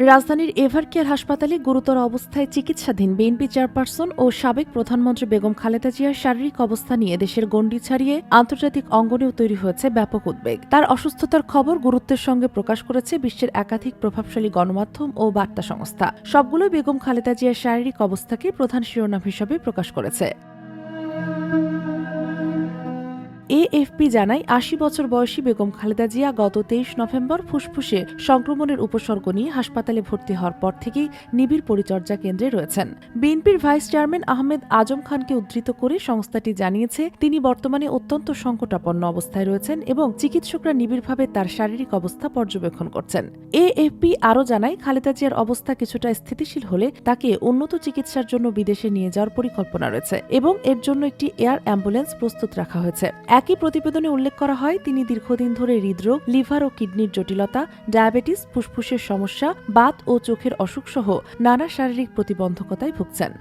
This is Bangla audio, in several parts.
রাজধানীর এভারকেয়ার হাসপাতালে গুরুতর অবস্থায় চিকিৎসাধীন বিএনপি চেয়ারপারসন ও সাবেক প্রধানমন্ত্রী বেগম খালেদা জিয়ার শারীরিক অবস্থা নিয়ে দেশের গণ্ডি ছাড়িয়ে আন্তর্জাতিক অঙ্গনেও তৈরি হয়েছে ব্যাপক উদ্বেগ। তার অসুস্থতার খবর গুরুত্বের সঙ্গে প্রকাশ করেছে বিশ্বের একাধিক প্রভাবশালী গণমাধ্যম ও বার্তা সংস্থা। সবগুলোই বেগম খালেদা জিয়ার শারীরিক অবস্থাকে প্রধান শিরোনাম হিসেবে প্রকাশ করেছে। এএফপি জানায় ৮০ বছর বয়সী বেগম খালেদা জিয়া গত ২৩ নভেম্বর ফুসফুসে সংক্রমণের উপসর্গ নিয়ে হাসপাতালে ভর্তি হওয়ার পর থেকেই নিবিড় পরিচর্যা কেন্দ্রে রয়েছেন। বিএনপির ভাইস চেয়ারম্যান আহমেদ আজম খানকে উদ্ধৃত করে সংস্থাটি জানিয়েছে তিনি বর্তমানে অত্যন্ত সংকটাপন্ন অবস্থায় রয়েছেন এবং চিকিৎসকরা নিবিড়ভাবে তার শারীরিক অবস্থা পর্যবেক্ষণ করছেন। এএফপি আরও জানায় খালেদা জিয়ার অবস্থা কিছুটা স্থিতিশীল হলে তাকে উন্নত চিকিৎসার জন্য বিদেশে নিয়ে যাওয়ার পরিকল্পনা রয়েছে এবং এর জন্য একটি এয়ার অ্যাম্বুলেন্স প্রস্তুত রাখা হয়েছে। একই প্রতিবেদনে উল্লেখ করা হয় তিনি দীর্ঘদিন ধরে হৃদরোগ, লিভার ও কিডনির জটিলতা, ডায়াবেটিস, ফুসফুসের সমস্যা, বাত ও চোখের অসুখ সহ নানা শারীরিক প্রতিবন্ধকতায় ভুগছেন।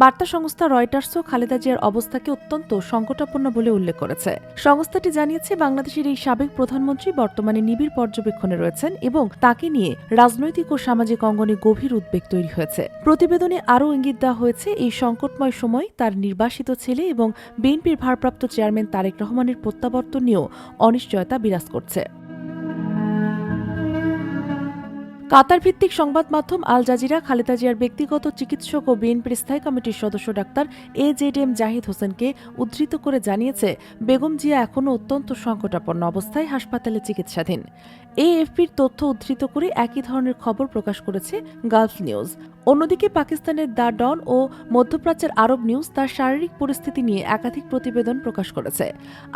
বার্তা সংস্থা রয়টার্সও খালেদা জিয়ার অবস্থাকে অত্যন্ত সংকটাপন্ন বলে উল্লেখ করেছে। সংস্থাটি জানিয়েছে বাংলাদেশের এই সাবেক প্রধানমন্ত্রী বর্তমানে নিবিড় পর্যবেক্ষণে রয়েছেন এবং তাকে নিয়ে রাজনৈতিক ও সামাজিক অঙ্গনে গভীর উদ্বেগ তৈরি হয়েছে। প্রতিবেদনে আরও ইঙ্গিত দেওয়া হয়েছে এই সংকটময় সময় তার নির্বাসিত ছেলে এবং বিএনপির ভারপ্রাপ্ত চেয়ারম্যান তারেক রহমানের প্রত্যাবর্তন নিয়েও অনিশ্চয়তা বিরাজ করছে। কাতার ভিত্তিক সংবাদ মাধ্যম আল জাজিরা খালেদা জিয়ার ব্যক্তিগত চিকিৎসক ও বিএনপির স্থায়ী কমিটির সদস্য ডাক্তার এজেডএম জাহিদ হোসেনকে উদ্ধৃত করে জানিয়েছে বেগম জিয়া এখনও অত্যন্ত সংকটাপন্ন অবস্থায় হাসপাতালে চিকিৎসাধীন। এএফপির তথ্য উদ্ধৃত করে একই ধরনের খবর প্রকাশ করেছে গালফ নিউজ। অন্যদিকে পাকিস্তানের দ্য ডন ও মধ্যপ্রাচ্যের আরব নিউজ তার শারীরিক পরিস্থিতি নিয়ে একাধিক প্রতিবেদন প্রকাশ করেছে।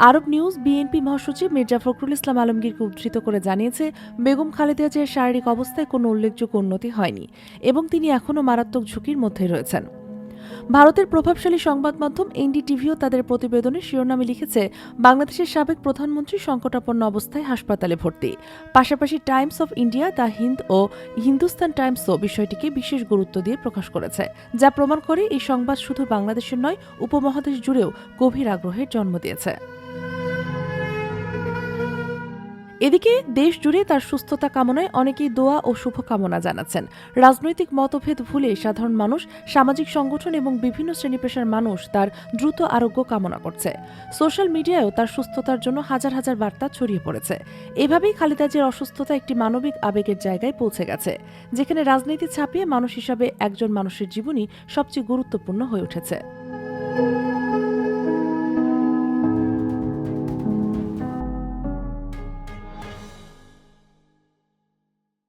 আরব নিউজ বিএনপি মহাসচিব মির্জা ফখরুল ইসলাম আলমগীরকে উদ্ধৃত করে জানিয়েছে বেগম খালেদা জিয়ার শারীরিক অবস্থায় কোনো উল্লেখযোগ্য উন্নতি হয়নি এবং তিনি এখনও মারাত্মক ঝুঁকির মধ্যে রয়েছেন। ভারতের প্রভাবশালী সংবাদ মাধ্যম এনডিটিভিও তাদের প্রতিবেদনের শিরোনামে লিখেছে বাংলাদেশের সাবেক প্রধানমন্ত্রী সংকটাপন্ন অবস্থায় হাসপাতালে ভর্তি। পাশাপাশি Times of India, the Hindu ও হিন্দুস্তান টাইমসও বিষয়টিকে বিশেষ গুরুত্ব দিয়ে প্রকাশ করেছে, যা প্রমাণ করে এই সংবাদ শুধু বাংলাদেশের নয় উপমহাদেশ জুড়েও গভীর আগ্রহের জন্ম দিয়েছে। এদিকে দেশ জুড়ে তার সুস্থতা কামনায় অনেকেই দোয়া ও শুভকামনা জানাচ্ছেন। রাজনৈতিক মতভেদ ভুলে সাধারণ মানুষ, সামাজিক সংগঠন এবং বিভিন্ন শ্রেণী পেশার মানুষ তার দ্রুত আরোগ্য কামনা করছে। সোশ্যাল মিডিয়ায়ও তার সুস্থতার জন্য হাজার হাজার বার্তা ছড়িয়ে পড়েছে। এভাবেই খালেদা জিয়ার অসুস্থতা একটি মানবিক আবেগের জায়গায় পৌঁছে গেছে, যেখানে রাজনীতি ছাপিয়ে মানুষ হিসাবে একজন মানুষের জীবনই সবচেয়ে গুরুত্বপূর্ণ হয়ে উঠেছে।